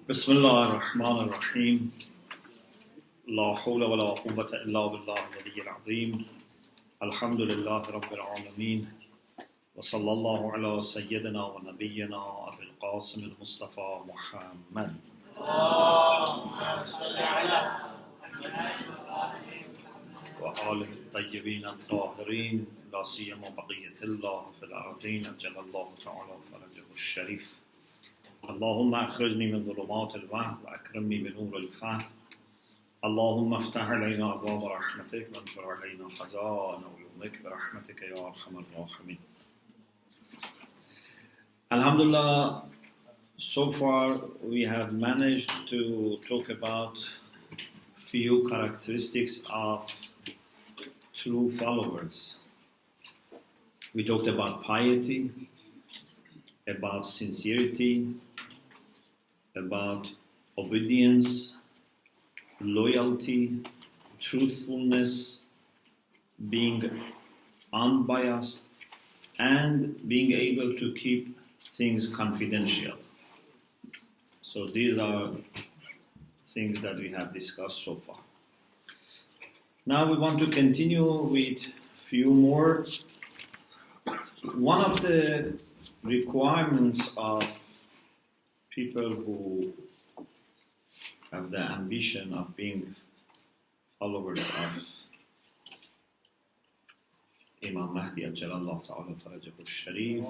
بسم الله الرحمن الرحيم لا حول ولا قوة إلا بالله العلي العظيم الحمد لله رب العالمين وصلى الله على سيدنا ونبينا أبي القاسم المصطفى محمد اللهم صل على وآله الطيبين الطاهرين لا سيما بقية الله في الأرضين أجل الله تعالى فرجه الشريف اللهم أخرجني من ظلمات الوهم وأكرمني بنور الفهم اللهم افتح علينا أبواب رحمتك وانشر علينا خزائن علومك برحمتك يا أرحم الراحمين. Alhamdulillah, so far we have managed to talk about few characteristics of true followers. We talked about piety, about sincerity, about obedience, loyalty, truthfulness, being unbiased, and being able to keep things confidential. So these are things that we have discussed so far. Now we want to continue with few more. One of the requirements of people who have the ambition of being followers of Imam Mahdi Ajalallah Ta'ala Farajahu Sharif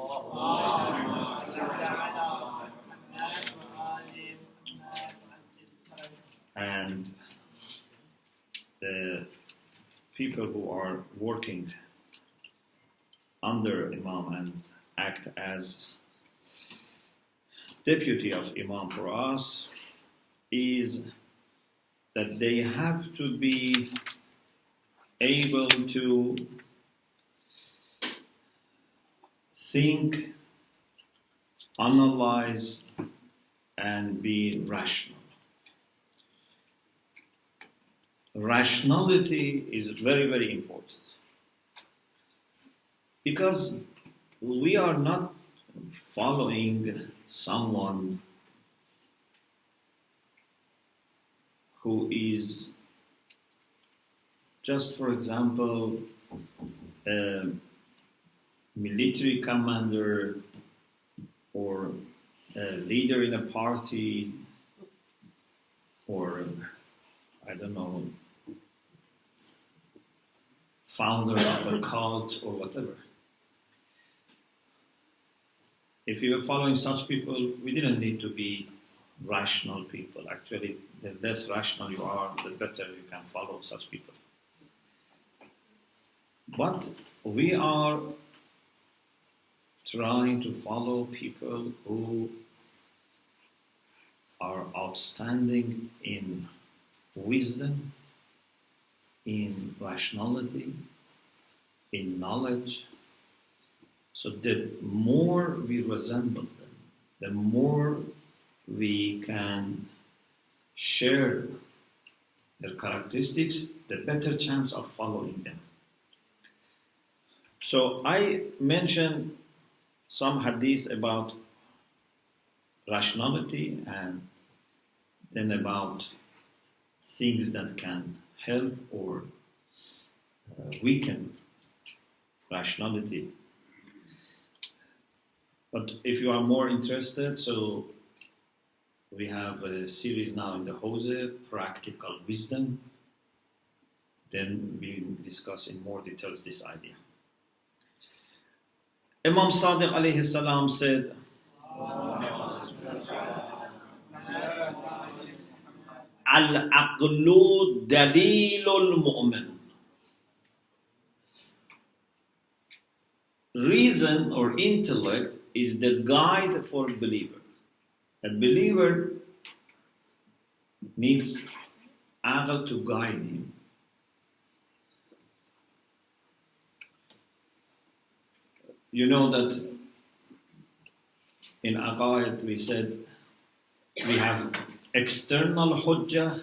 and the people who are working under Imam and act as deputy of Imam for us is that they have to be able to think, analyze, and be rational. Rationality is very, very important because we are not following someone who is just, for example, a military commander or a leader in a party or, I don't know, founder of a cult or whatever. If you were following such people, we didn't need to be rational people. Actually, the less rational you are, the better you can follow such people. But we are trying to follow people who are outstanding in wisdom, in rationality, in knowledge. So the more we resemble them, the more we can share their characteristics, the better chance of following them. So I mentioned some hadiths about rationality and then about things that can help or weaken rationality. But if you are more interested, so we have a series now in the Hose, Practical Wisdom. Then we discuss in more details this idea. Imam Sadiq alayhi salam said, Al-aqlu dalilul mu'min. Reason or intellect is the guide for a believer. A believer needs aql to guide him. You know that in Aqaid we said we have external hujjah,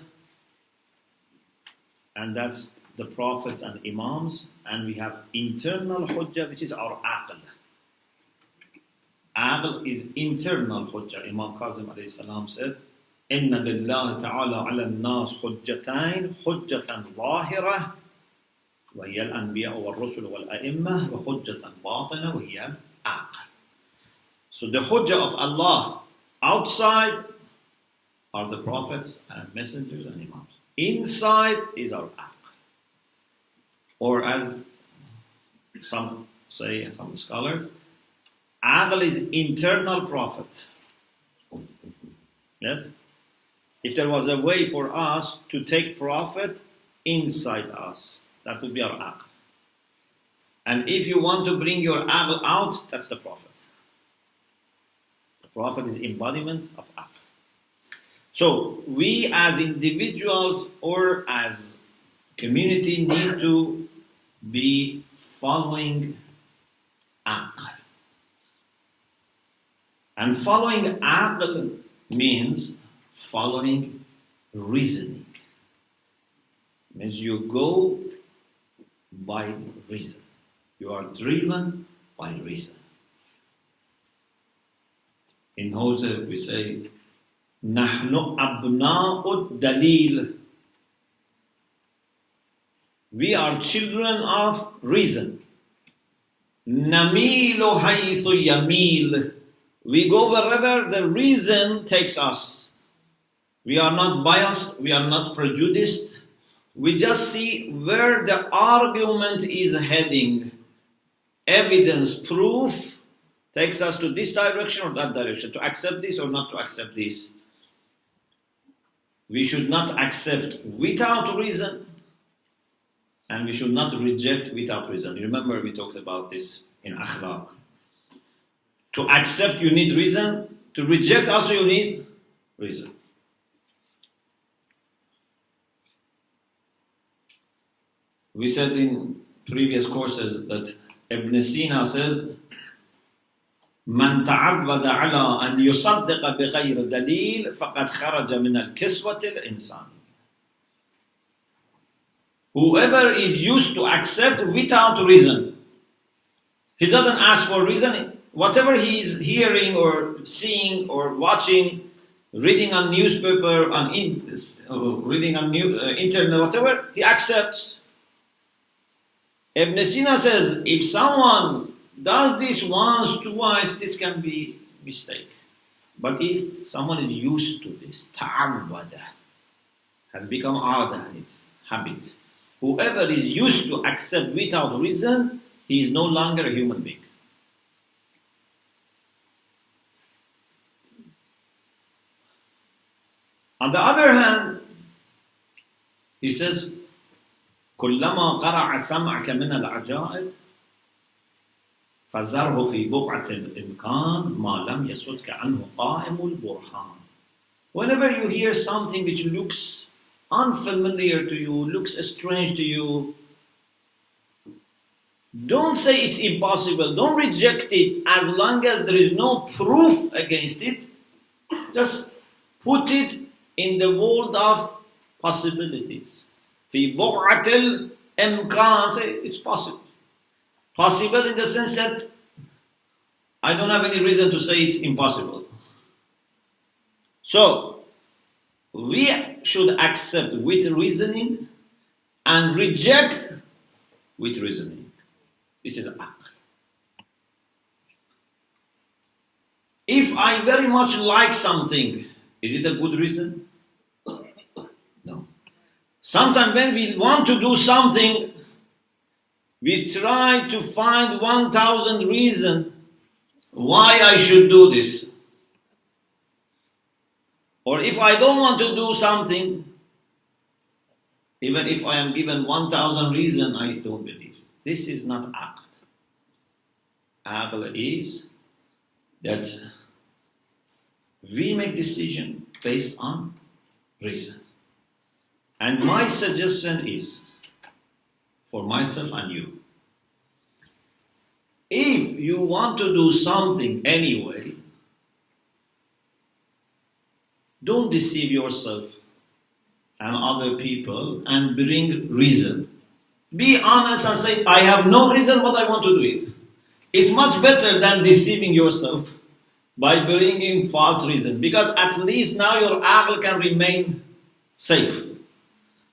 and that's the prophets and imams, and we have internal hujjah, which is our aql. Aql is internal hujjah. Imam Kazim alayhi salam said, إن لله تعالى على الناس حجتين حجة ظاهرة وهي الأنبياء والرسل والأئمة وحجة باطنة وهي العقل. So the hujjah of Allah outside are the prophets and messengers and imams. Inside is our aql. Or as some say, some scholars, aql is internal prophet. Yes? If there was a way for us to take prophet inside us, that would be our aql. And if you want to bring your aql out, that's the prophet. The prophet is embodiment of aql. So we as individuals or as community need to be following aql. And following aql means following reasoning. It means you go by reason. You are driven by reason. In Hausa we say, نحن أبناء الدليل. We are children of reason. نميل حيث يميل. We go wherever the reason takes us. We are not biased, we are not prejudiced. We just see where the argument is heading. Evidence, proof takes us to this direction or that direction, to accept this or not to accept this. We should not accept without reason, and we should not reject without reason. You remember we talked about this in akhlaq. To accept you need reason, to reject also you need reason. We said in previous courses that Ibn Sina says, من تعود على أن يصدق بغير دليل فقد خرج من الكسوة الإنسان. Whoever is used to accept without reason, he doesn't ask for reason. Whatever he is hearing or seeing or watching, reading on newspaper, reading on internet, whatever, he accepts. Ibn Sina says, if someone does this once, twice, this can be mistake. But if someone is used to this, ta'awwada, has become ada, his habit. Whoever is used to accept without reason, he is no longer a human being. On the other hand, he says, كلما قرع سمعك من العجائب فزره في بقعة الإمكان ما لم يسدك عنه قائم البرهان. Whenever you hear something which looks unfamiliar to you, looks strange to you, don't say it's impossible, don't reject it as long as there is no proof against it. Just put it in the world of possibilities. في بقعة الإمكان, say it's possible. Possible in the sense that I don't have any reason to say it's impossible. So, we should accept with reasoning and reject with reasoning. This is aql. If I very much like something, is it a good reason? No. Sometimes when we want to do something, we try to find 1,000 reasons why I should do this. Or if I don't want to do something, even if I am given 1,000 reasons, I don't believe. This is not aql. Aql is that we make decision based on reason. And my suggestion is, for myself and you, if you want to do something anyway, don't deceive yourself and other people and bring reason. Be honest and say, I have no reason but I want to do it. It's much better than deceiving yourself by bringing false reason. Because at least now your aql can remain safe.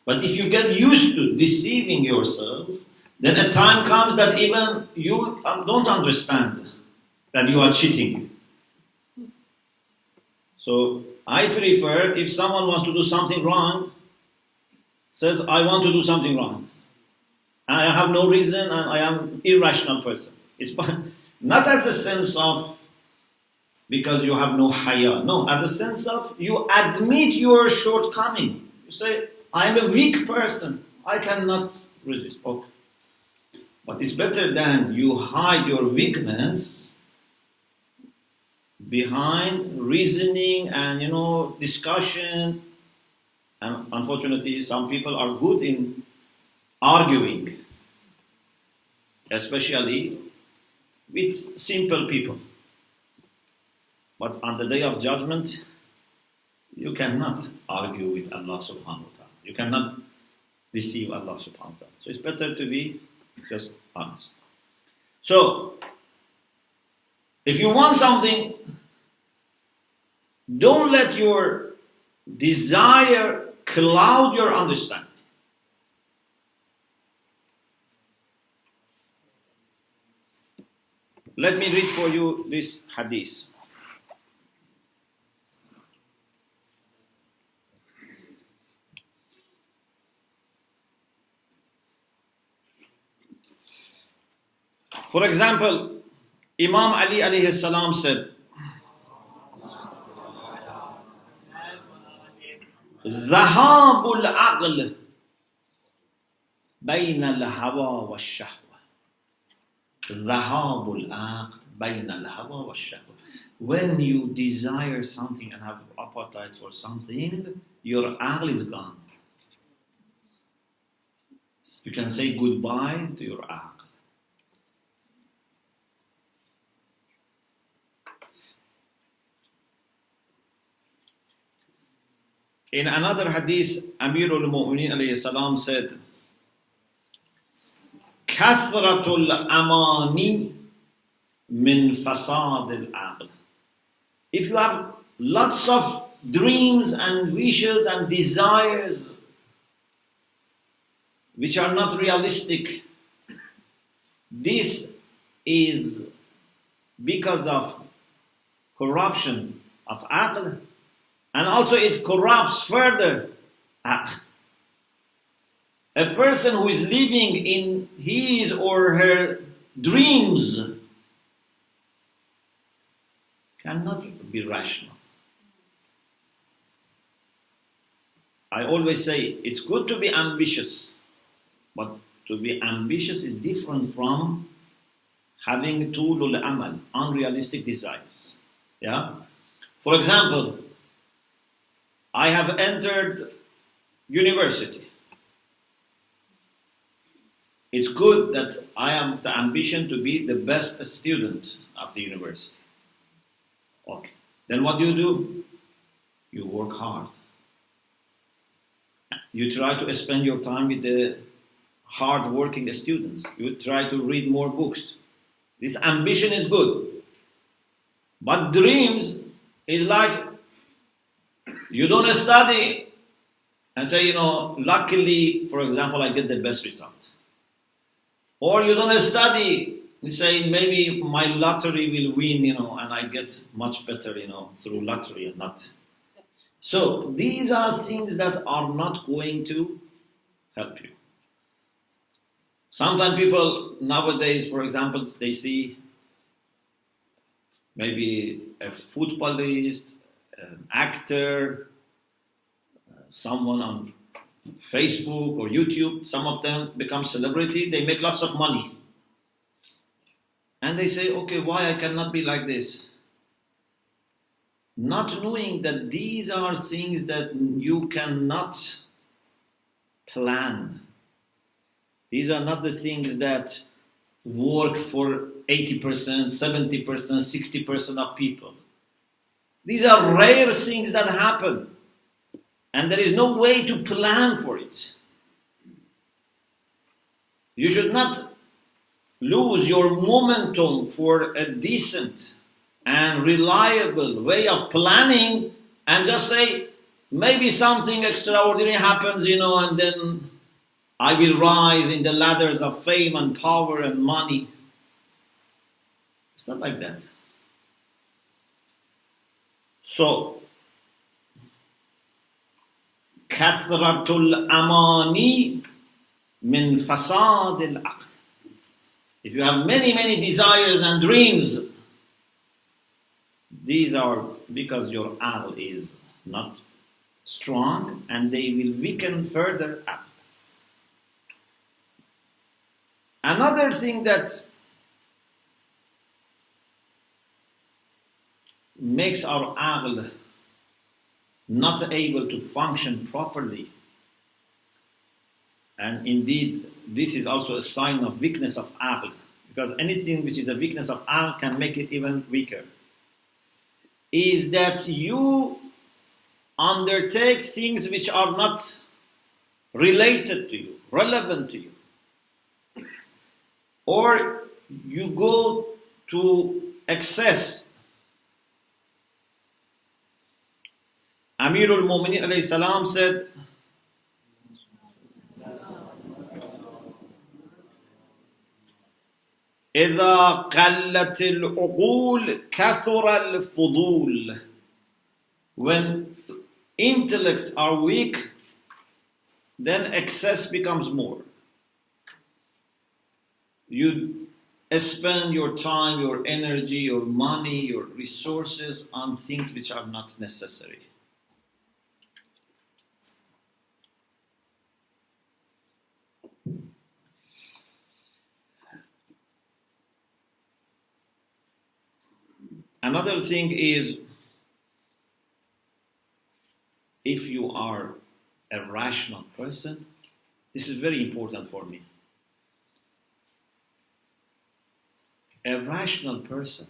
But if you get used to deceiving yourself, then a time comes that even you don't understand that you are cheating. So I prefer, if someone wants to do something wrong, says, I want to do something wrong. And I have no reason and I am an irrational person. It's not as a sense of because you have no haya. No, as a sense of you admit your shortcoming. You say, I am a weak person. I cannot resist. Okay. But it's better than you hide your weakness behind reasoning and, discussion. And unfortunately, some people are good in arguing, especially with simple people. But on the day of judgment, you cannot argue with Allah subhanahu wa ta'ala. You cannot deceive Allah subhanahu wa ta'ala. So it's better to be just honest. So, if you want something, don't let your desire cloud your understanding. Let me read for you this hadith. For example, Imam Ali alayhi salam said, ذهاب العقل بين الهوى والشهوة. ذهاب العقل بين الهوى والشهوة. When you desire something and have appetite for something, your aql is gone. You can say goodbye to your aql. In another hadith, Amirul Mu'mineen alayhi salam said, Kathratul amani min fasad al-aql. If you have lots of dreams and wishes and desires which are not realistic, this is because of corruption of aql. And also it corrupts further aql. A person who is living in his or her dreams cannot be rational. I always say it's good to be ambitious, but to be ambitious is different from having tulul amal, unrealistic desires. Yeah? For example, I have entered university. It's good that I have the ambition to be the best student of the university. Okay. Then what do? You work hard. You try to spend your time with the hard-working students. You try to read more books. This ambition is good. But dreams is like you don't study and say, luckily, for example, I get the best result. Or you don't study and say, maybe my lottery will win, and I get much better, through lottery and not. So these are things that are not going to help you. Sometimes people nowadays, for example, they see maybe a footballist, an actor, someone on Facebook or YouTube, some of them become celebrity, they make lots of money. And they say, okay, why I cannot be like this? Not knowing that these are things that you cannot plan. These are not the things that work for 80%, 70%, 60% of people. These are rare things that happen. And there is no way to plan for it. You should not lose your momentum for a decent and reliable way of planning and just say, maybe something extraordinary happens, and then I will rise in the ladders of fame and power and money. It's not like that. So, kathratul amani min fasad al-aql. If you have many, many desires and dreams, these are because your aql is not strong and they will weaken further up. Another thing that makes our aql not able to function properly, and indeed this is also a sign of weakness of aql, because anything which is a weakness of aql can make it even weaker, is that you undertake things which are not related to you, relevant to you. Or you go to excess. Amirul Mu'minin alayhi salam said, إذا قلت العقول كثر الفضول. When intellects are weak, then excess becomes more. You spend your time, your energy, your money, your resources on things which are not necessary. Another thing is, if you are a rational person, this is very important for me. A rational person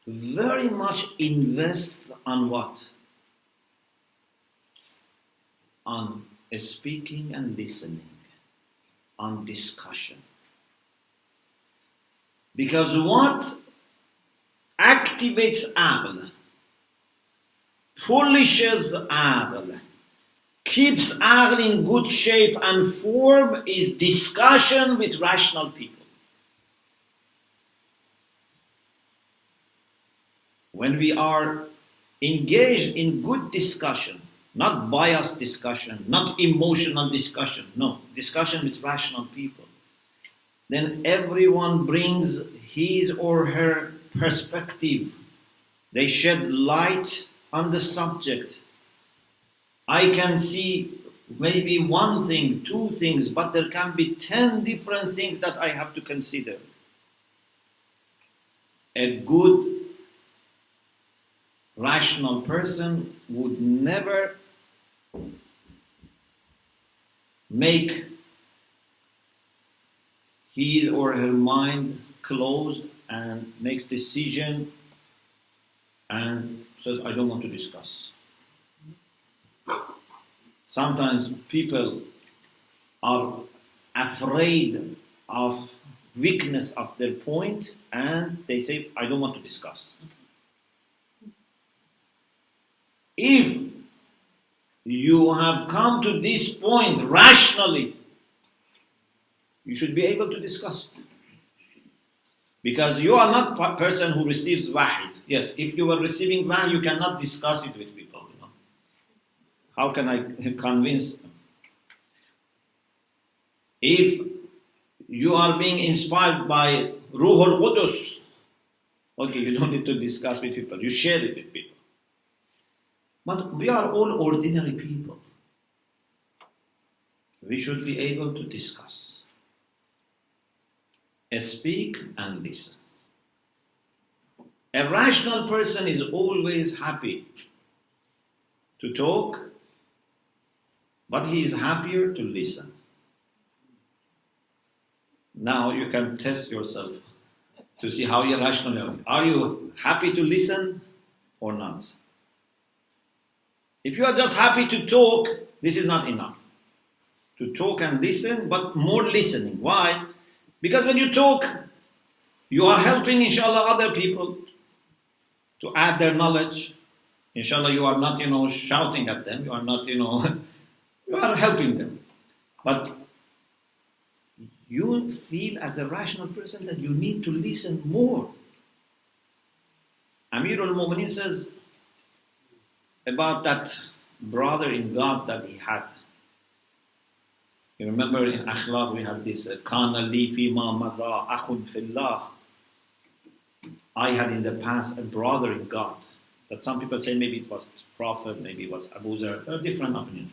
very much invests on what? On speaking and listening, on discussion. Because what activates aql, polishes aql, keeps aql in good shape and form is discussion with rational people. When we are engaged in good discussion, not biased discussion, not emotional discussion, no, discussion with rational people, then everyone brings his or her perspective. They shed light on the subject. I can see maybe one thing, two things, but there can be 10 different things that I have to consider. A good, rational person would never make his or her mind closed and makes decision and says, I don't want to discuss. Sometimes people are afraid of weakness of their point and they say, I don't want to discuss. If you have come to this point rationally, you should be able to discuss it. Because you are not a person who receives wahy. Yes, if you are receiving wahy, you cannot discuss it with people. How can I convince them? If you are being inspired by Ruhul Qudus, okay, you don't need to discuss with people. You share it with people. But we are all ordinary people. We should be able to discuss, speak and listen. A rational person is always happy to talk, but he is happier to listen. Now you can test yourself to see how you're rational. Are you happy to listen or not? If you are just happy to talk, this is not enough. To talk and listen, but more listening. Why? Because when you talk, You are helping, inshallah, other people to add their knowledge. Inshallah, you are not, shouting at them. You are not, you are helping them. But you feel as a rational person that you need to listen more. Amir al-Mu'mineen says about that brother in God that he had. You remember in Akhlaq we had this Kana li fi ma madha akhun fillah. I had in the past a brother in God. But some people say maybe it was Prophet, maybe it was Abu Zar. There are different opinions.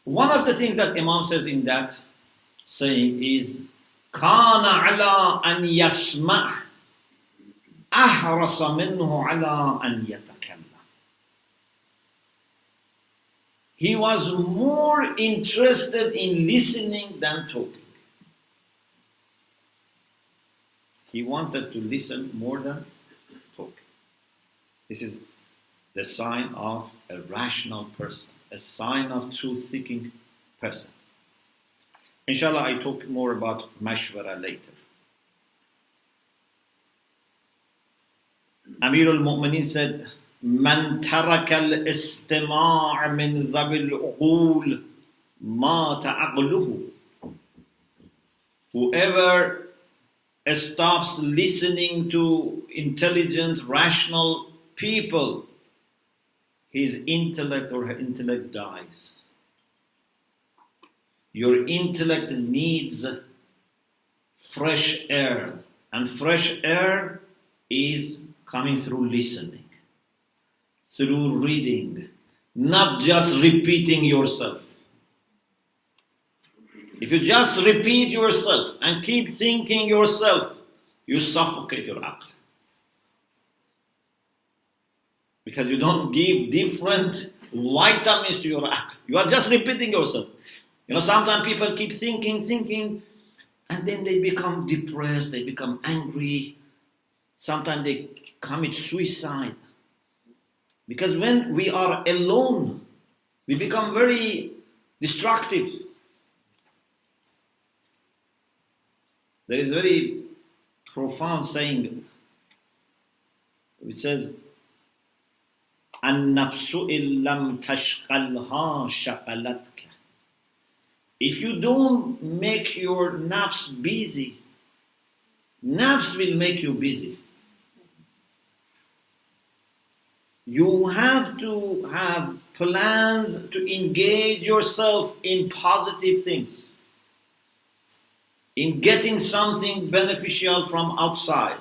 One of the things that Imam says in that saying is Kana ala an yasma' ahrasa minhu ala an yatakallam. He was more interested in listening than talking. He wanted to listen more than talking. This is the sign of a rational person, a sign of truth-seeking person. Inshallah, I talk more about mashwara later. Amir al-Mu'mineen said, من ترك الاستماع من ذوي العقول مات عقله. Whoever stops listening to intelligent, rational people, his intellect or her intellect dies. Your intellect needs fresh air, and fresh air is coming through listening, through reading, not just repeating yourself. If you just repeat yourself and keep thinking yourself, you suffocate your aql. Because you don't give different vitamins to your aql. You are just repeating yourself. Sometimes people keep thinking, and then they become depressed, they become angry. Sometimes they commit suicide. Because when we are alone, we become very destructive. There is a very profound saying which says, "An-nafsu illam tashqalha shaqalatka." If you don't make your nafs busy, nafs will make you busy. You have to have plans to engage yourself in positive things, in getting something beneficial from outside.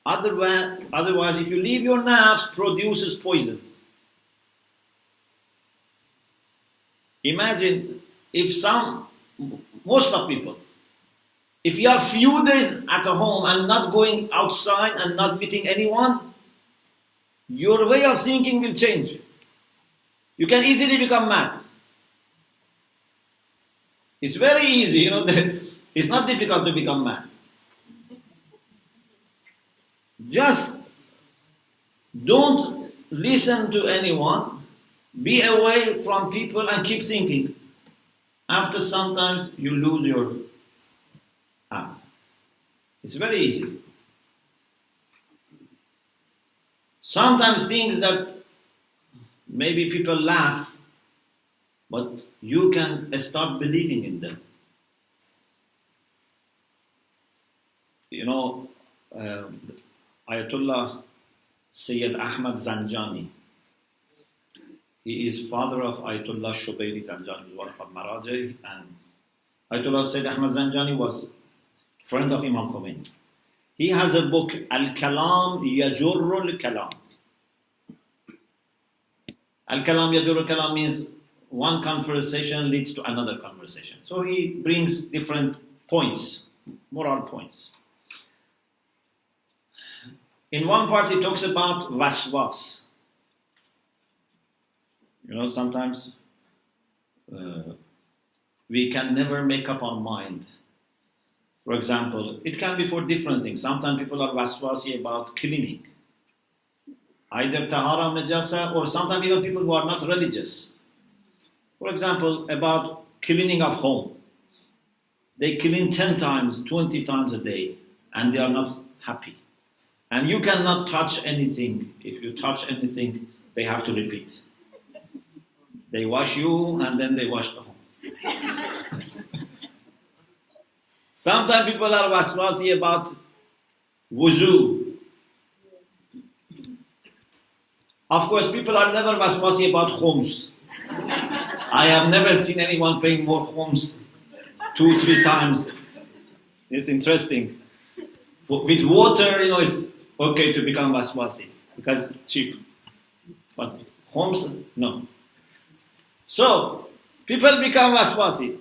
Otherwise, if you leave your nafs, produces poison. Imagine if most of people, if you are few days at home and not going outside and not meeting anyone, your way of thinking will change. You can easily become mad. It's very easy, it's not difficult to become mad. Just don't listen to anyone, be away from people and keep thinking. After sometimes you lose your eye. It's very easy. Sometimes things that maybe people laugh, but you can start believing in them. Ayatollah Sayyid Ahmad Zanjani. He is father of Ayatollah Shubayri Zanjani, one of Maraji, and Ayatollah Sayyid Ahmad Zanjani was friend of Imam Khomeini. He has a book, Al-Kalam Yajurru Al-Kalam. Al-Kalam Yajurru Al-Kalam means one conversation leads to another conversation. So he brings different points, moral points. In one part he talks about waswas. Sometimes we can never make up our mind. For example, it can be for different things. Sometimes people are waswasi about cleaning. Either tahara najasa, or sometimes even people who are not religious. For example, about cleaning of home. They clean 10 times, 20 times a day. and they are not happy. And you cannot touch anything. If you touch anything, they have to repeat. They wash you and then they wash the home. Sometimes people are waswasi about wuzu. Of course, people are never waswasi about khums. I have never seen anyone paying more khums 2-3 times. It's interesting. With water, it's okay to become waswasi because it's cheap. But khums, no. So, people become waswasi.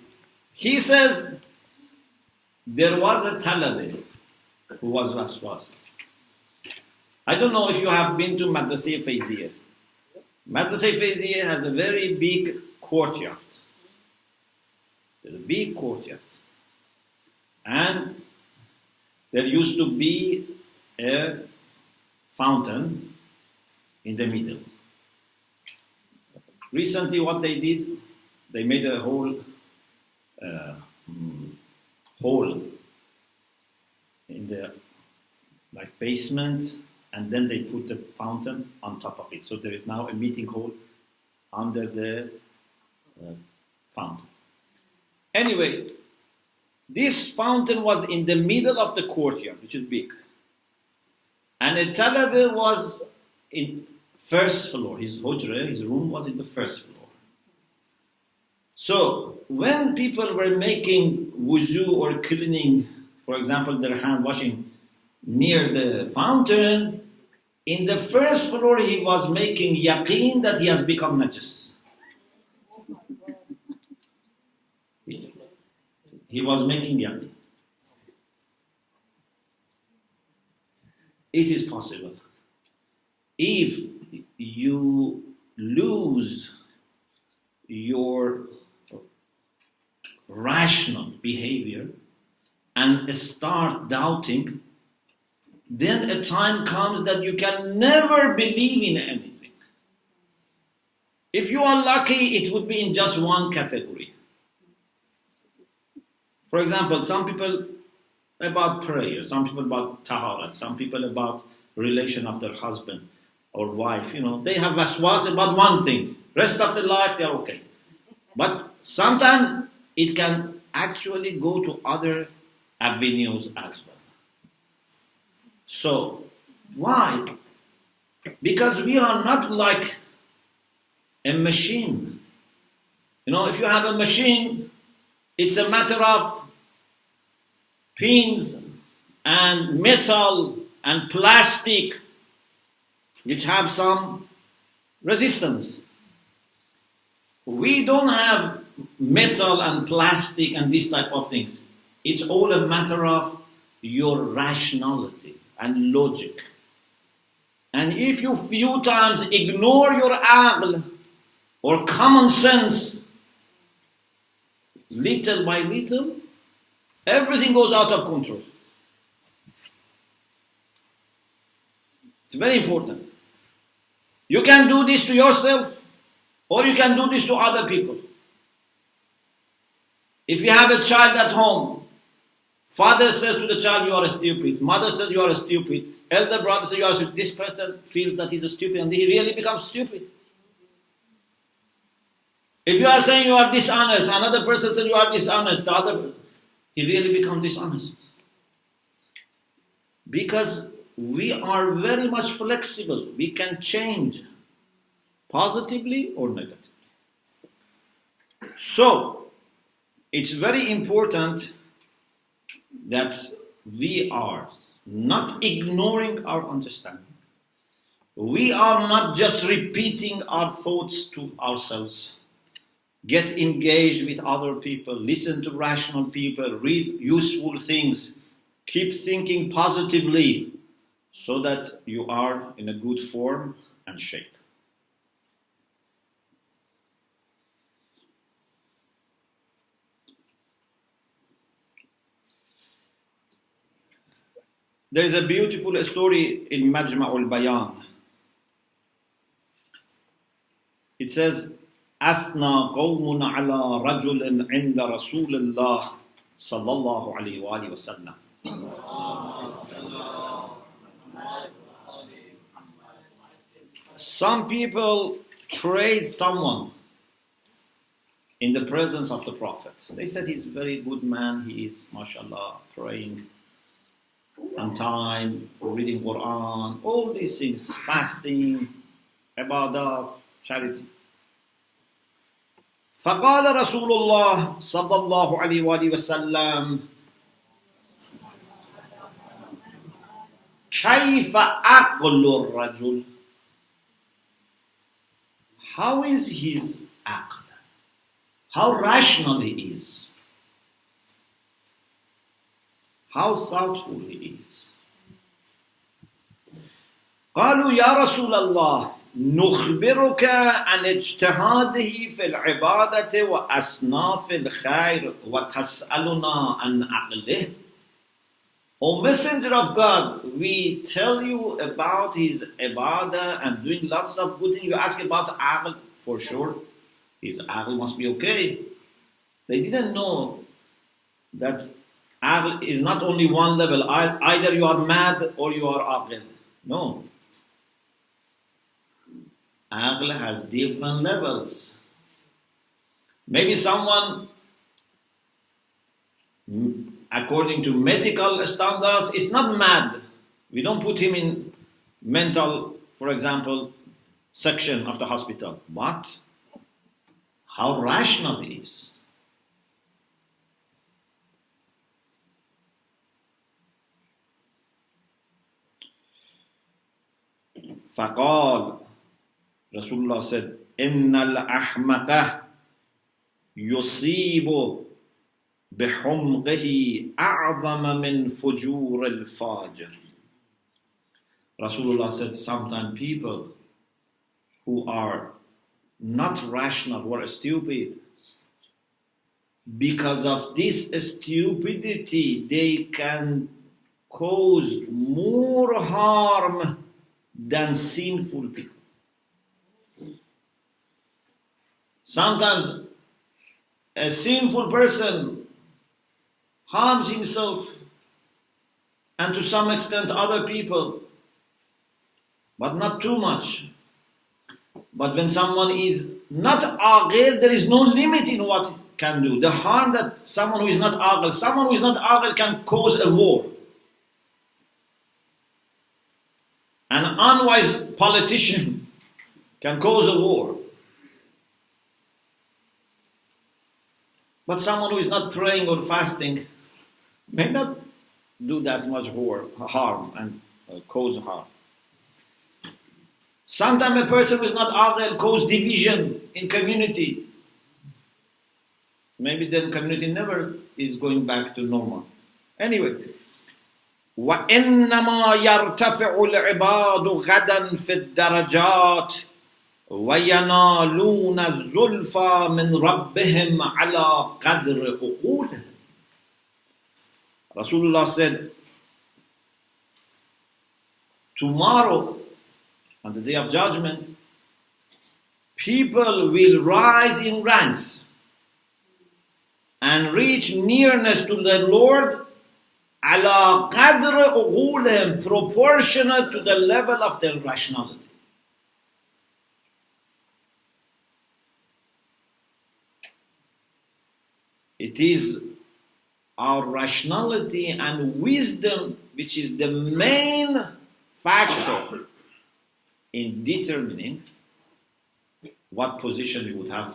He says, there was a talabi who was waswasi. I don't know if you have been to Madrasa Fayziyah. Madrasa Fayziyah has a very big courtyard. There's a big courtyard. And there used to be a fountain in the middle. Recently what they did, they made a whole hole in the basement, and then they put the fountain on top of it. So there is now a meeting hall under the fountain. Anyway, this fountain was in the middle of the courtyard, which is big. And a talabi was in first floor. His hujra, his room was in the first floor. So, when people were making wuzu or cleaning, for example, their hand washing near the fountain, in the first floor he was making yaqeen that he has become najis. He was making yaqeen. It is possible. If you lose your rational behavior and start doubting, then a time comes that you can never believe in anything. If you are lucky, it would be in just one category. For example, some people about prayer, some people about tahara, some people about relation of their husband or wife. They have waswas about one thing. Rest of their life, they are okay. But sometimes it can actually go to other avenues as well. So, why? Because we are not like a machine. If you have a machine, it's a matter of pins and metal and plastic which have some resistance. We don't have metal and plastic and this type of things. It's all a matter of your rationality and logic. And if you few times ignore your aql or common sense, little by little, everything goes out of control. It's very important. You can do this to yourself, or you can do this to other people. If you have a child at home, father says to the child, you are stupid. Mother says, you are stupid. Elder brother says, you are stupid. This person feels that he's stupid, and he really becomes stupid. If you are saying you are dishonest, another person says you are dishonest, he really becomes dishonest. Because we are very much flexible. We can change positively or negatively. So, it's very important that we are not ignoring our understanding. We are not just repeating our thoughts to ourselves. Get engaged with other people, listen to rational people, read useful things, keep thinking positively so that you are in a good form and shape. There is a beautiful story in Majma'ul Bayan. It says, أثنى قوم على رجل عند رسول الله صلى الله عليه وآله وسلم. Some people praise someone in the presence of the Prophet. They said he's a very good man, he is, mashallah, praying on time, reading Quran, all these things, fasting, ibadah, charity. فقال رسول الله صلى الله عليه وآله وسلم كيف عقل الرجل. How is his aql? How rational he is? How thoughtful he is? قالوا يا رسول الله نخبرك عن اجتهاده في العبادة وأصناف الخير وتسألنا عن عقله. O Messenger of God, we tell you about his ibadah and doing lots of good things. You ask about aql, for sure. His aql must be okay. They didn't know that aql is not only one level. Either you are mad or you are aql. No. Aql has different levels. Maybe someone, according to medical standards, is not mad. We don't put him in mental, for example, section of the hospital. But how rational he is. فقال, Rasulullah said, إن الأحمق يصيب بحمقه أعظم من فجور الفاجر. Rasulullah said, sometimes people who are not rational, who are stupid, because of this stupidity, they can cause more harm than sinful people. Sometimes a sinful person harms himself and to some extent other people, but not too much. But when someone is not aqil, there is no limit in what it can do. The harm that someone who is not aqil can cause a war. An unwise politician can cause a war. But someone who is not praying or fasting may not do that much harm and cause harm. Sometimes a person who is not aqil cause division in community. Maybe the community never is going back to normal. Anyway, وَإِنَّمَا يَرْتَفِعُ الْعِبَادُ غَدًا فِي الدَّرَجَاتِ وَيَنَالُونَ الزُّلْفَى مِنْ رَبِّهِمْ عَلَى قَدْرِ عُقُولِهِمْ. Rasulullah said, tomorrow, on the day of judgment, people will rise in ranks and reach nearness to the Lord ala qadr uqulihim, proportionate to the level of their rationality. It is our rationality and wisdom which is the main factor in determining what position we would have.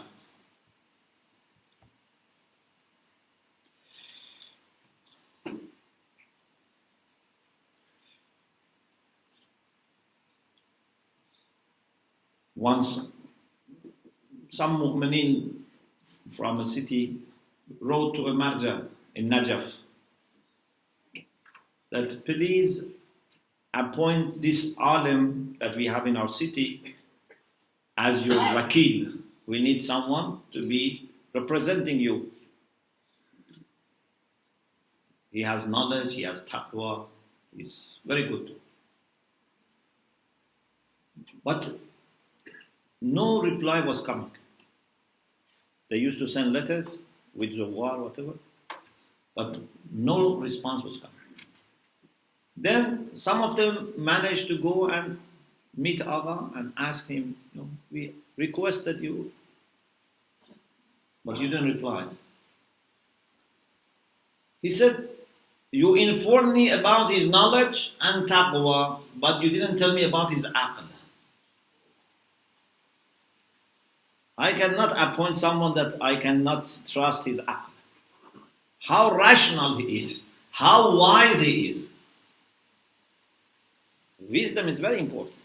Once, some mu'minin from a city wrote to a marja in Najaf that please appoint this alim that we have in our city as your wakil. We need someone to be representing you. He has knowledge, he has taqwa, he's very good. But no reply was coming. They used to send letters with zawar, whatever, but no response was coming. Then some of them managed to go and meet Agha and ask him, we requested you, but you didn't reply. He said, you informed me about his knowledge and taqwa, but you didn't tell me about his aql. I cannot appoint someone that I cannot trust his aql. How rational he is, how wise he is. Wisdom is very important.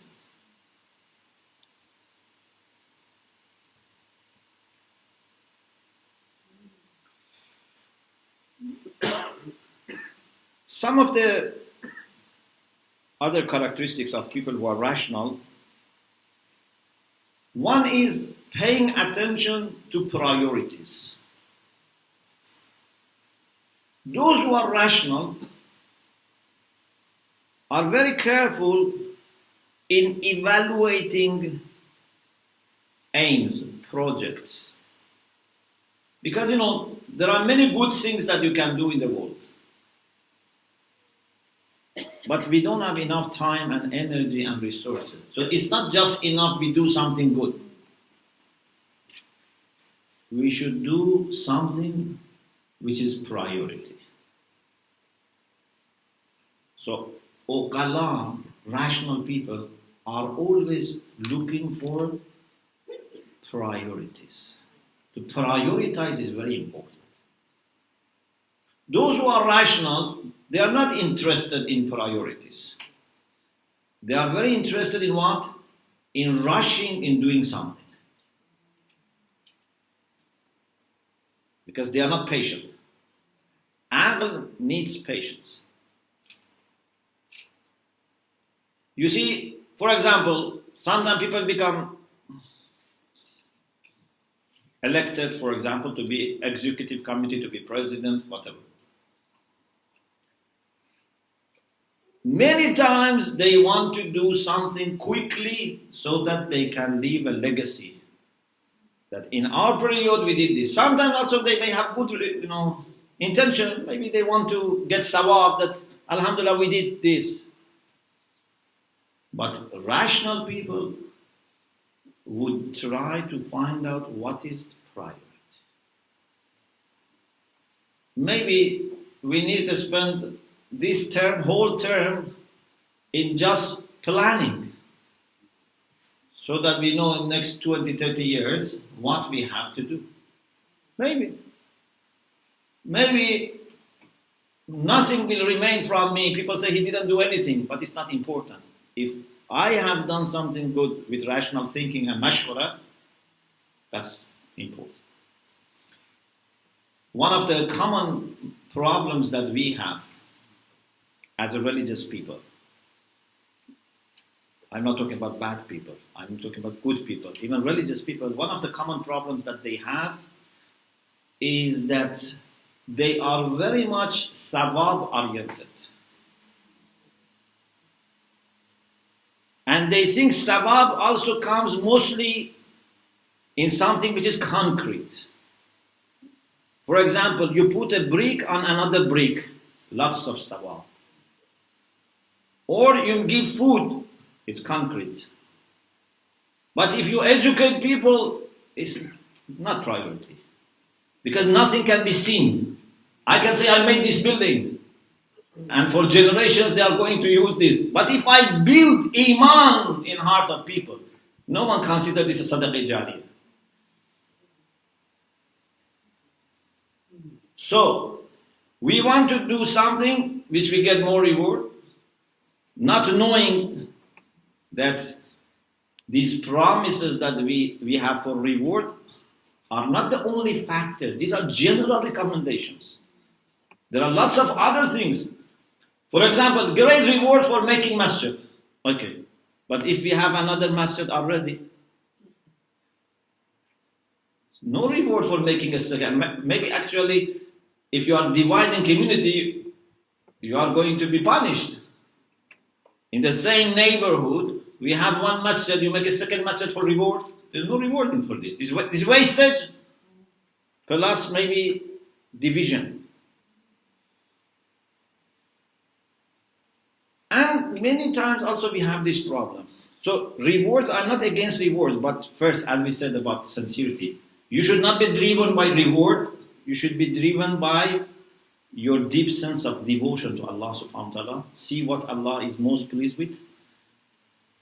Some of the other characteristics of people who are rational, one is paying attention to priorities. Those who are rational are very careful in evaluating aims, projects. Because there are many good things that you can do in the world. But we don't have enough time and energy and resources. So it's not just enough we do something good. We should do something which is priority. So Uqala, rational people, are always looking for priorities. To prioritize is very important. Those who are rational, they are not interested in priorities. They are very interested in what? In rushing in doing something. Because they are not patient. Aql needs patience. You see, for example, sometimes people become elected, for example, to be executive committee, to be president, whatever. Many times they want to do something quickly so that they can leave a legacy. That in our period we did this. Sometimes also they may have good, intention. Maybe they want to get sawab that, alhamdulillah, we did this. But rational people would try to find out what is priority. Maybe we need to spend this whole term, in just planning, so that we know in the next 20, 30 years what we have to do. Maybe nothing will remain from me. People say he didn't do anything, but it's not important. If I have done something good with rational thinking and mashwara, that's important. One of the common problems that we have as a religious people, I'm not talking about bad people, I'm talking about good people, even religious people, one of the common problems that they have is that they are very much thawab oriented. And they think thawab also comes mostly in something which is concrete. For example, you put a brick on another brick, lots of thawab. Or you give food, it's concrete. But if you educate people, it's not priority. Because nothing can be seen. I can say I made this building, and for generations they are going to use this. But if I build iman in heart of people, no one considers this a sadaqah jariyah. So, we want to do something which we get more reward, not knowing that these promises that we have for reward are not the only factors. These are general recommendations. There are lots of other things. For example, great reward for making masjid. Okay. But if we have another masjid already, no reward for making a second. Maybe actually, if you are dividing community, you are going to be punished. In the same neighborhood, we have one masjid, you make a second masjid for reward. There's no reward for this. This wastage, plus maybe division. And many times also we have this problem. So rewards, I'm not against rewards, but first, as we said about sincerity, you should not be driven by reward. You should be driven by your deep sense of devotion to Allah subhanahu wa ta'ala. See what Allah is most pleased with.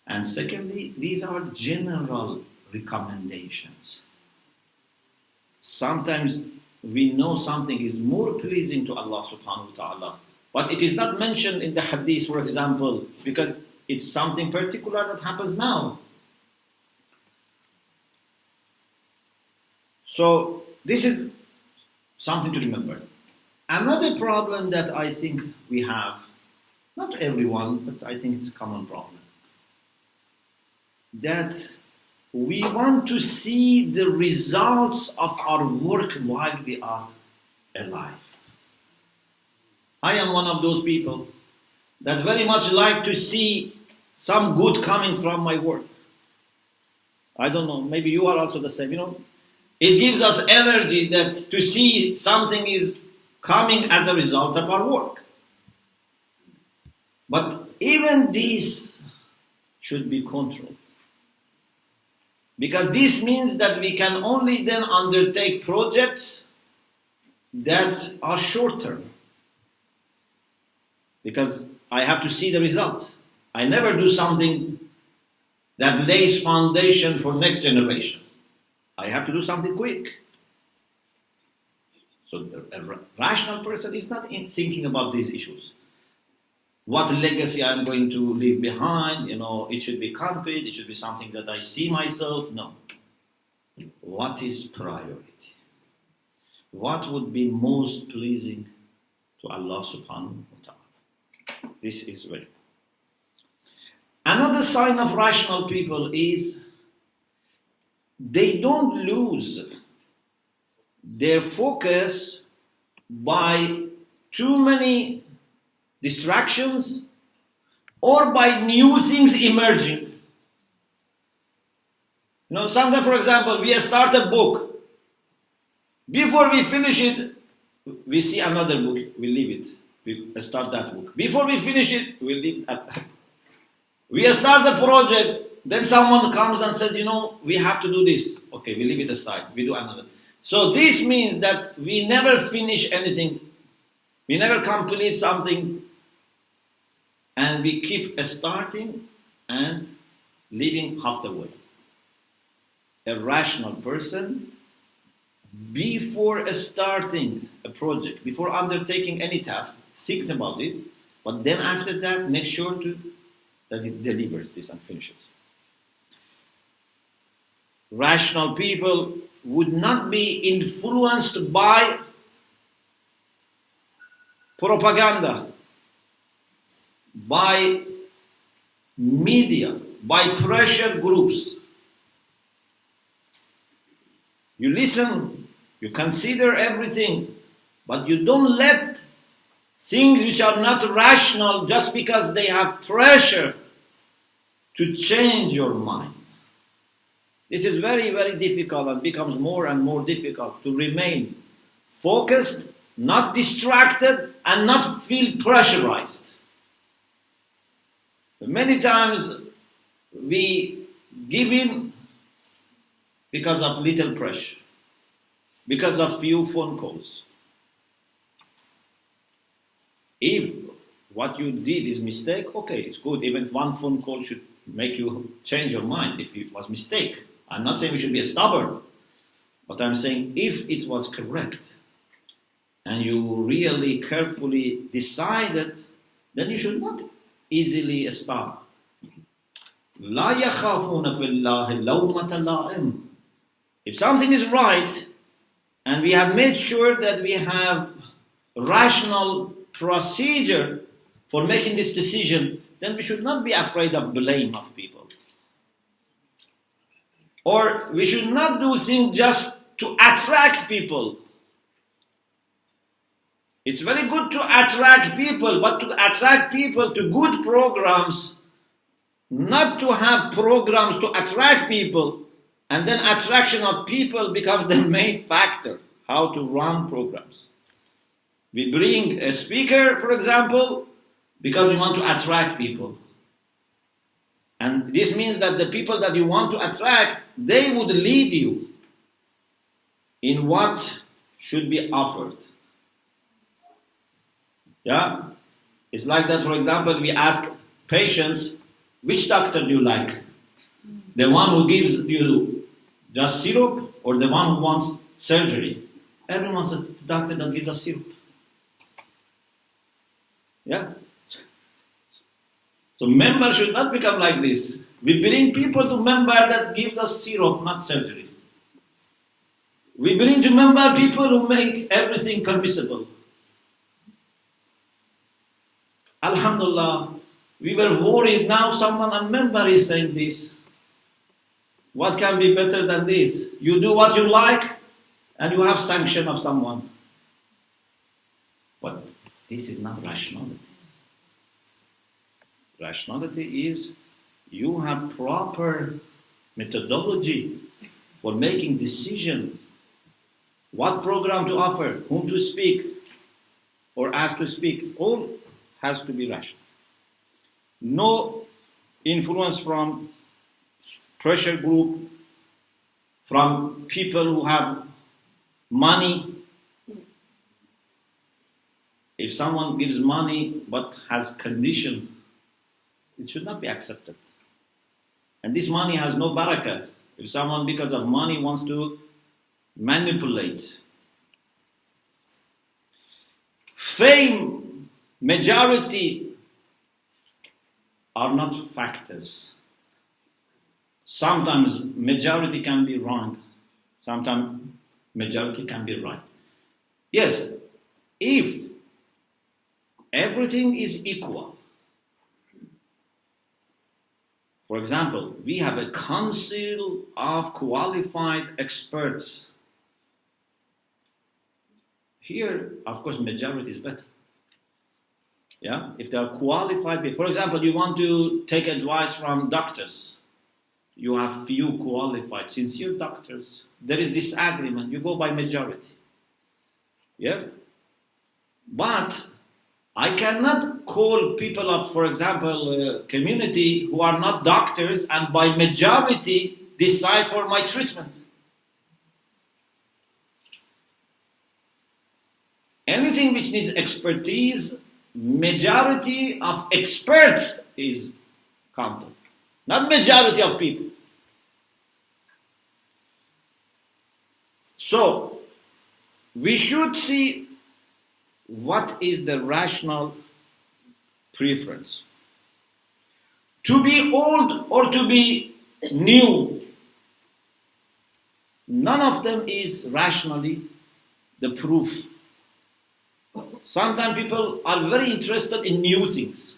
And secondly, these are general recommendations. Sometimes we know something is more pleasing to Allah subhanahu wa ta'ala, but it is not mentioned in the hadith, for example, because it's something particular that happens now. So this is something to remember. Another problem that I think we have, not everyone, but I think it's a common problem, that we want to see the results of our work while we are alive. I am one of those people that very much like to see some good coming from my work. I don't know, maybe you are also the same, It gives us energy that to see something is coming as a result of our work. But even this should be controlled. Because this means that we can only then undertake projects that are short term. Because I have to see the result. I never do something that lays foundation for next generation. I have to do something quick. So a rational person is not thinking about these issues. What legacy I'm going to leave behind, it should be concrete, it should be something that I see myself. No. What is priority? What would be most pleasing to Allah subhanahu wa ta'ala? This is very. Another sign of rational people is they don't lose their focus by too many distractions or by new things emerging. Sometimes, for example, we start a book. Before we finish it, we see another book, we leave it. We start that book. Before we finish it, we leave that. We start the project, then someone comes and says, we have to do this. Okay, we leave it aside, we do another. So this means that we never finish anything. We never complete something. And we keep starting and leaving half the way. A rational person, before starting a project, before undertaking any task, thinks about it, but then after that, make sure that it delivers this and finishes. Rational people would not be influenced by propaganda, by media, by pressure groups. You listen, you consider everything, but you don't let things which are not rational just because they have pressure to change your mind. This is very, very difficult and becomes more and more difficult to remain focused, not distracted, and not feel pressurized. Many times we give in because of little pressure, because of few phone calls. If what you did is mistake, okay, it's good. Even one phone call should make you change your mind if it was mistake. I'm not saying we should be stubborn, but I'm saying if it was correct and you really carefully decided, then you should not easily stop. لا يخافون في الله لومة لائم. If something is right and we have made sure that we have rational procedure for making this decision, then we should not be afraid of blame of people. Or we should not do things just to attract people. It's very good to attract people, but to attract people to good programs, not to have programs to attract people, and then attraction of people becomes the main factor, how to run programs. We bring a speaker, for example, because we want to attract people. And this means that the people that you want to attract, they would lead you in what should be offered. Yeah? It's like that, for example, we ask patients, which doctor do you like? The one who gives you just syrup or the one who wants surgery? Everyone says, the doctor that gives us syrup. Yeah? So member should not become like this. We bring people to member that gives us syrup, not surgery. We bring to member people who make everything permissible. Alhamdulillah, we were worried. Now someone, a member, is saying this. What can be better than this? You do what you like and you have sanction of someone. But this is not rationality. Rationality is you have proper methodology for making decision. What program to offer, whom to speak, or ask to speak. All has to be rational. No influence from pressure group, from people who have money. If someone gives money but has condition, it should not be accepted. And this money has no barakah. If someone because of money wants to manipulate. Fame, majority are not factors. Sometimes majority can be wrong. Sometimes majority can be right. Yes, if everything is equal. For example, we have a council of qualified experts. Here, of course, majority is better. Yeah, if they are qualified people. For example, you want to take advice from doctors. You have few qualified, sincere doctors. There is disagreement. You go by majority. Yes? But I cannot call people of, for example, community who are not doctors and by majority decide for my treatment. Anything which needs expertise, majority of experts is counted, not majority of people. So, we should see what is the rational preference. To be old or to be new, none of them is rationally the proof. Sometimes people are very interested in new things.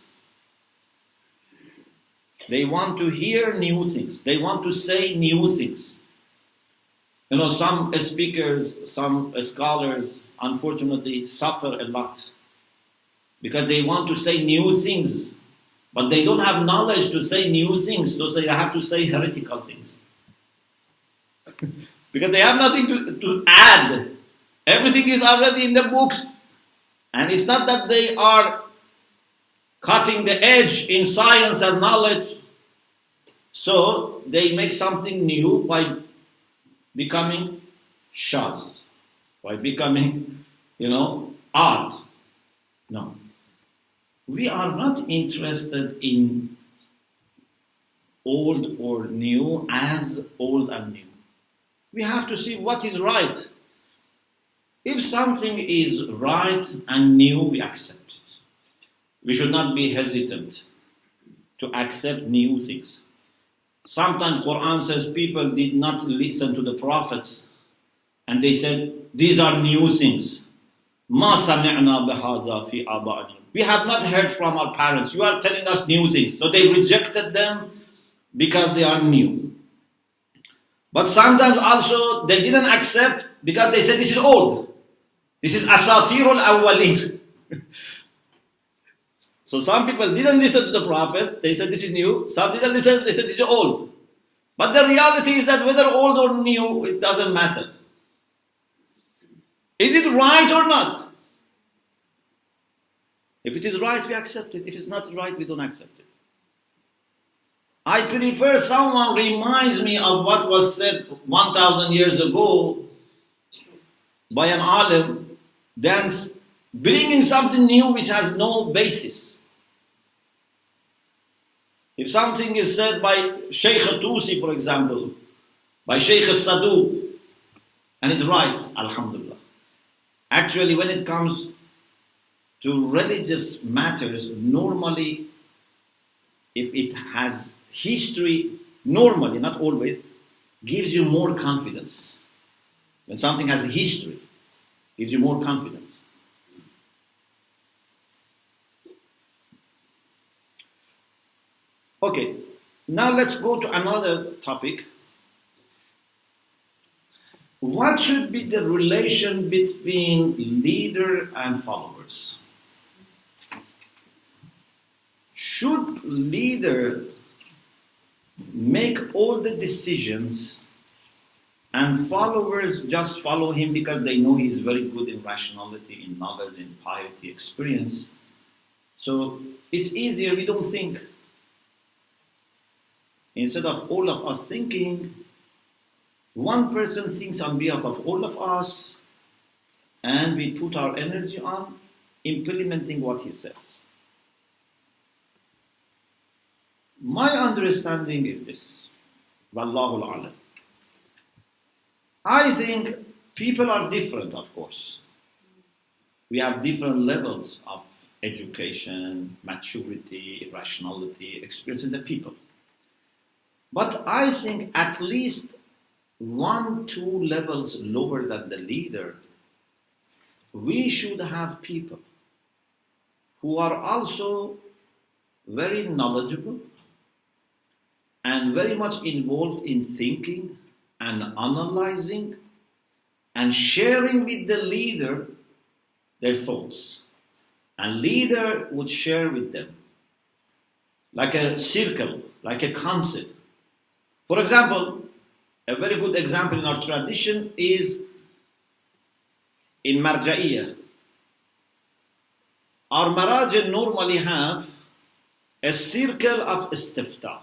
They want to hear new things. They want to say new things. You know, some speakers, some scholars, unfortunately, suffer a lot because they want to say new things, but they don't have knowledge to say new things, so they have to say heretical things. Because they have nothing to add. Everything is already in the books. And it's not that they are cutting the edge in science and knowledge. So they make something new by becoming shaz, by becoming, art. No. We are not interested in old or new as old and new. We have to see what is right. If something is right and new, we accept it. We should not be hesitant to accept new things. Sometimes Quran says people did not listen to the prophets and they said, these are new things. مَا سَمِعْنَا بِهَذَا فِي آبَائِنَا. We have not heard from our parents. You are telling us new things. So they rejected them because they are new. But sometimes also they didn't accept because they said this is old. This is asatirul awwalin. So some people didn't listen to the prophets. They said this is new. Some didn't listen. They said this is old. But the reality is that whether old or new, it doesn't matter. Is it right or not? If it is right, we accept it. If it's not right, we don't accept it. I prefer someone reminds me of what was said 1,000 years ago by an alim than bringing something new which has no basis. If something is said by Sheikh Tusi, for example, by Sheikh Saduq, and it's right, alhamdulillah. Actually, when it comes to religious matters, normally, if it has history, normally, not always, gives you more confidence. When something has a history, gives you more confidence. Okay, now let's go to another topic. What should be the relation between leader and followers? Should leader make all the decisions and followers just follow him because they know he is very good in rationality, in knowledge, in piety, experience? So it's easier, we don't think. Instead of all of us thinking, one person thinks on behalf of all of us, and we put our energy on implementing what he says. My understanding is this. Wallahu a'lam. I think people are different, of course. We have different levels of education, maturity, rationality, experience in the people. But I think at least 1-2 levels lower than the leader, we should have people who are also very knowledgeable and very much involved in thinking and analyzing and sharing with the leader their thoughts. And leader would share with them like a circle, like a concept. For example, a very good example in our tradition is in Marja'iyah. Our Marajah normally have a circle of istifta.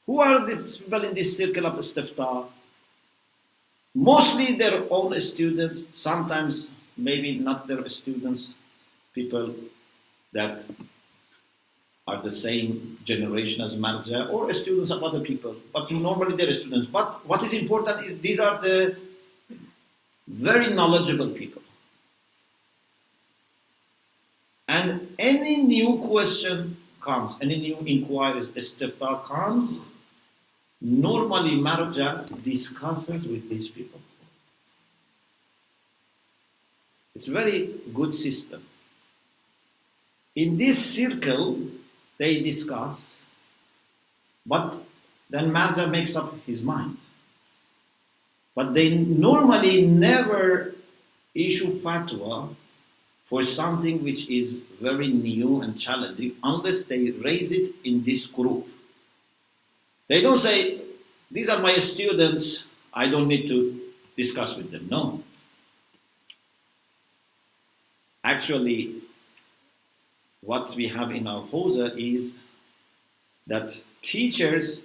Who are the people in this circle of istifta? Mostly their own students, sometimes maybe not their students, people that are the same generation as Marja, or students of other people, but normally they're students. But what is important is these are the very knowledgeable people. And any new question comes, any new inquiries, istifta comes, normally Marja discusses with these people. It's a very good system. In this circle, they discuss, but then Marja makes up his mind. But they normally never issue fatwa for something which is very new and challenging unless they raise it in this group. They don't say, these are my students, I don't need to discuss with them. No. Actually, what we have in our Hawza is that teachers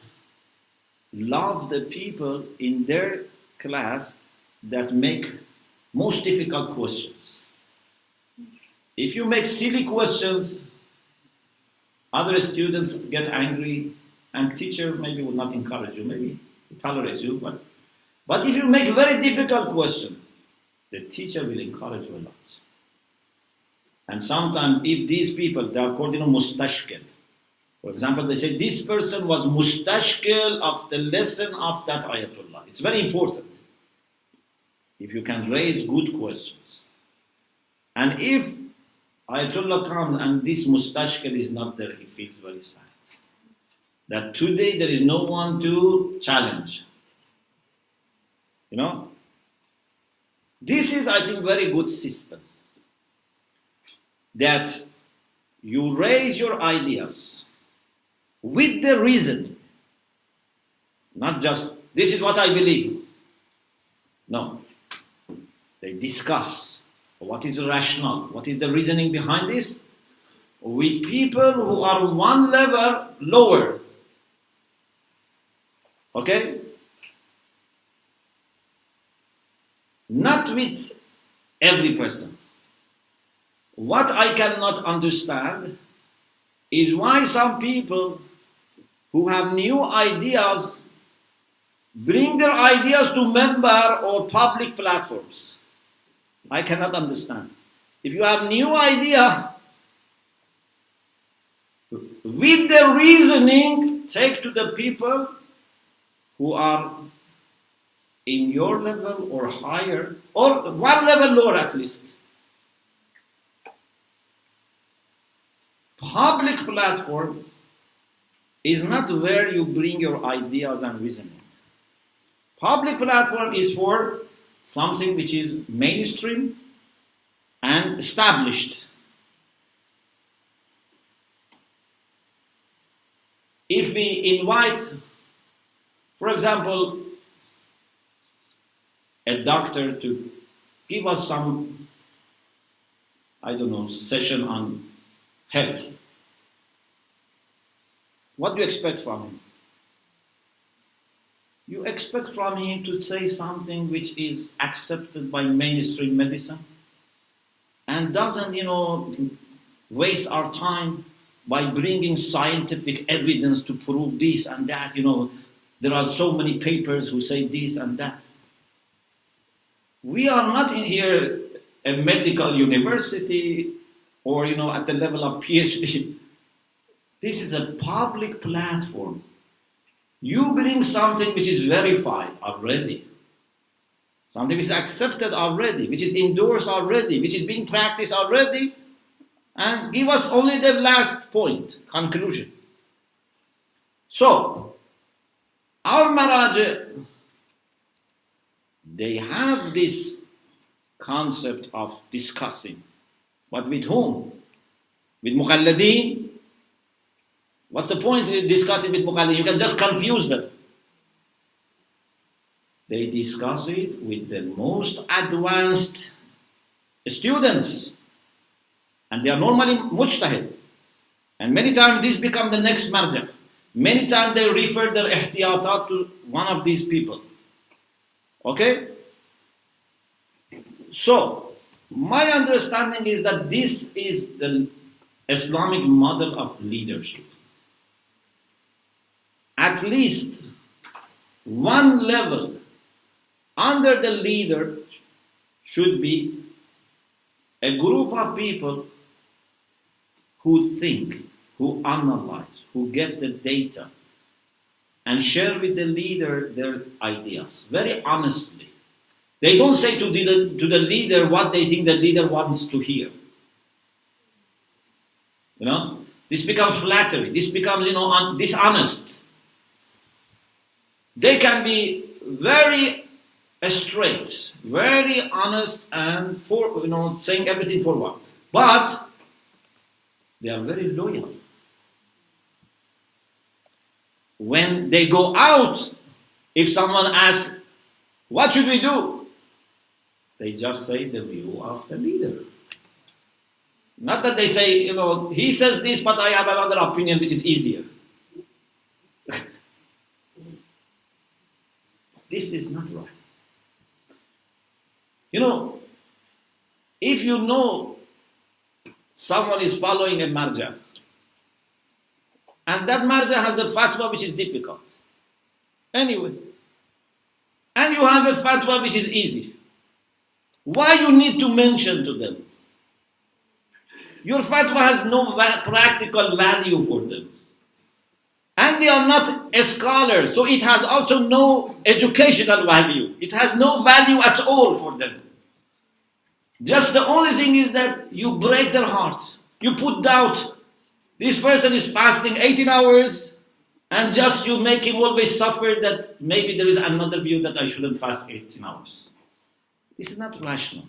love the people in their class that make most difficult questions. If you make silly questions, other students get angry, and teacher maybe will not encourage you, maybe tolerates you, but if you make very difficult question, the teacher will encourage you a lot. And sometimes if these people, they are called mustashkil. For example, they say this person was mustashkil of the lesson of that ayatullah. It's very important. If you can raise good questions. And if ayatullah comes and this mustashkil is not there, he feels very sad. That today there is no one to challenge. You know? This is, I think, very good system. That you raise your ideas with the reasoning. Not just, this is what I believe. No. They discuss. What is rational? What is the reasoning behind this? With people who are one level lower. Okay? Not with every person. What I cannot understand is why some people who have new ideas bring their ideas to member or public platforms. I cannot understand. If you have new idea, with the reasoning, take to the people who are in your level or higher, or one level lower at least. Public platform is not where you bring your ideas and reasoning. Public platform is for something which is mainstream and established. If we invite, for example, a doctor to give us some, session on health, what do you expect from him? You expect from him to say something which is accepted by mainstream medicine and doesn't, waste our time by bringing scientific evidence to prove this and that. There are so many papers who say this and that. We are not in here a medical university or, at the level of PhD. This is a public platform. You bring something which is verified already, something which is accepted already, which is endorsed already, which is being practiced already, and give us only the last point, conclusion. So, our maraji, they have this concept of discussing. But with whom? With muqalladeen? What's the point of discussing with muqalladeen? You can just confuse them. They discuss it with the most advanced students. And they are normally mujtahid. And many times these become the next marja. Many times they refer their ihtiyatat to one of these people. Okay? So, my understanding is that this is the Islamic model of leadership. At least one level under the leader should be a group of people who think, who analyze, who get the data, and share with the leader their ideas, very honestly. They don't say to the leader what they think the leader wants to hear. This becomes flattery, this becomes, dishonest. They can be very straight, very honest, and saying everything for one. But they are very loyal. When they go out, if someone asks, what should we do? They just say the view of the leader. Not that they say, he says this, but I have another opinion which is easier. This is not right. If you know someone is following a marja, and that marja has a fatwa which is difficult, anyway, and you have a fatwa which is easy, why you need to mention to them? Your fatwa has no practical value for them. And they are not a scholar, so it has also no educational value. It has no value at all for them. Just the only thing is that you break their hearts. You put doubt. This person is fasting 18 hours, and just you make him always suffer that maybe there is another view that I shouldn't fast 18 hours. This is not rational.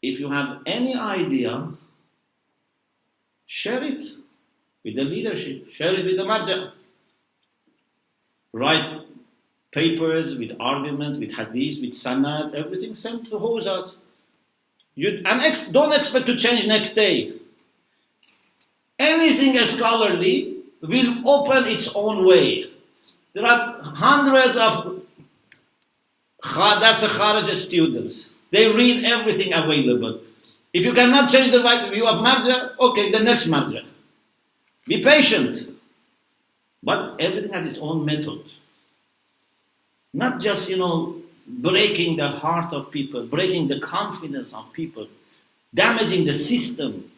If you have any idea, share it with the leadership, share it with the marja. Write papers, with arguments, with hadith, with sanad, everything sent to hawzas. Don't expect to change next day. Anything scholarly will open its own way. There are hundreds of Dars Kharaj students. They read everything available. If you cannot change the view of marja, okay, the next marja. Be patient. But everything has its own method. Not just, breaking the heart of people, breaking the confidence of people, damaging the system.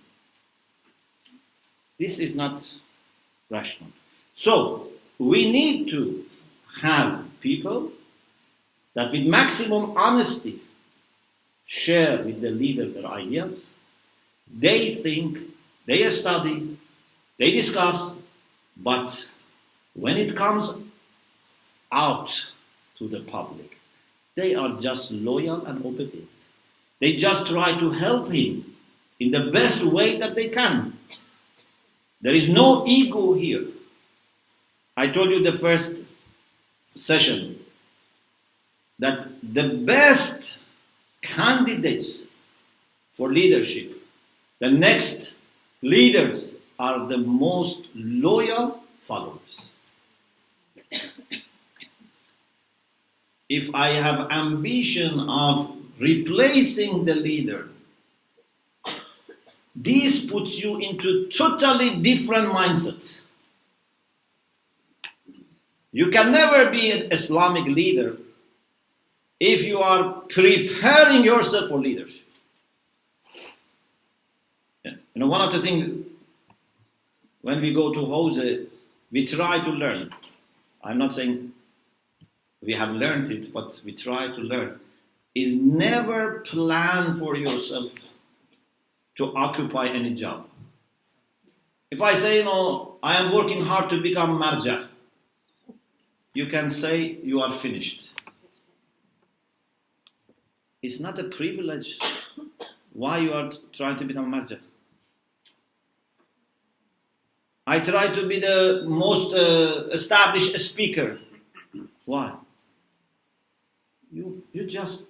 This is not rational. So, we need to have people that with maximum honesty share with the leader their ideas. They think, they study, they discuss, but when it comes out to the public, they are just loyal and obedient. They just try to help him in the best way that they can. There is no ego here. I told you the first session that the best candidates for leadership, the next leaders, are the most loyal followers. If I have ambition of replacing the leader, this puts you into totally different mindset. You can never be an Islamic leader if you are preparing yourself for leadership. One of the things, when we go to Hawza, we try to learn. I'm not saying we have learned it, but we try to learn, is never plan for yourself to occupy any job. If I say, I am working hard to become marja, you can say you are finished. It's not a privilege. Why you are trying to become marja? I try to be the most established speaker. Why? You just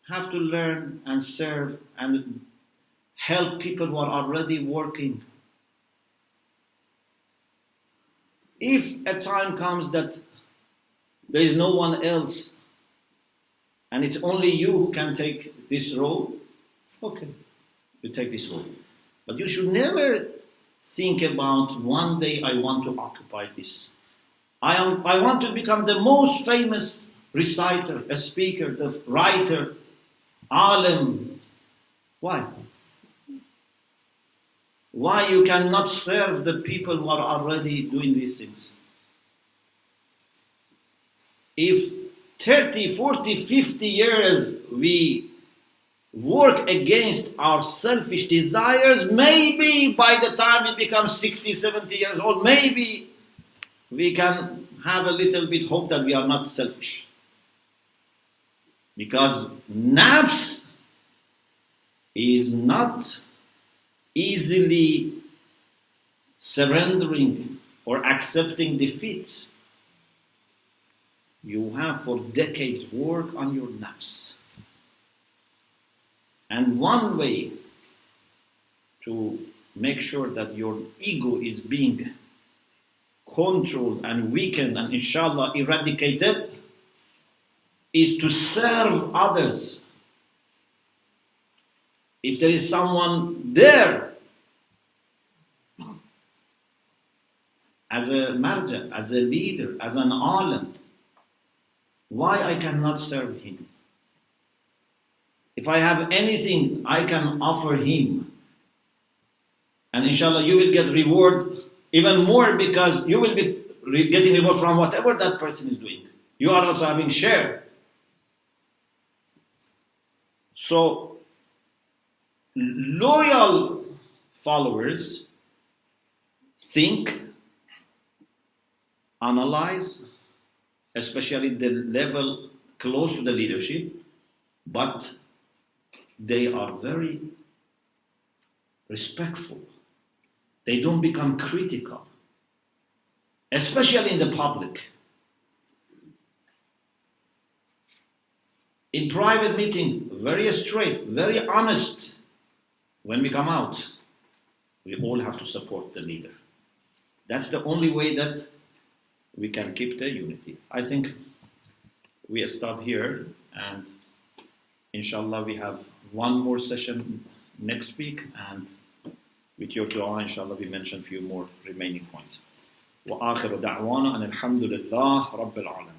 have to learn and serve and help people who are already working. If a time comes that there is no one else and it's only you who can take this role, okay, you take this role. But you should never think about one day I want to occupy this. I want to become the most famous reciter, a speaker, the writer, alim. Why? Why you cannot serve the people who are already doing these things? If 30, 40, 50 years we work against our selfish desires, maybe by the time we become 60, 70 years old, maybe we can have a little bit hope that we are not selfish. Because nafs is not easily surrendering or accepting defeat. You have for decades work on your nafs. And one way to make sure that your ego is being controlled and weakened and inshallah eradicated is to serve others. If there is someone there as a marja, as a leader, as an alim, why I cannot serve him? If I have anything I can offer him, and inshallah you will get reward even more because you will be getting reward from whatever that person is doing. You are also having share. So, loyal followers think, analyze, especially the level close to the leadership, but they are very respectful. They don't become critical, especially in the public. In private meeting, very straight, very honest. When we come out, we all have to support the leader. That's the only way that we can keep the unity. I think we stop here, and inshallah we have one more session next week, and with your dua, inshallah, we mention a few more remaining points. وآخر دعوانا أن الحمد لله رب العالمين.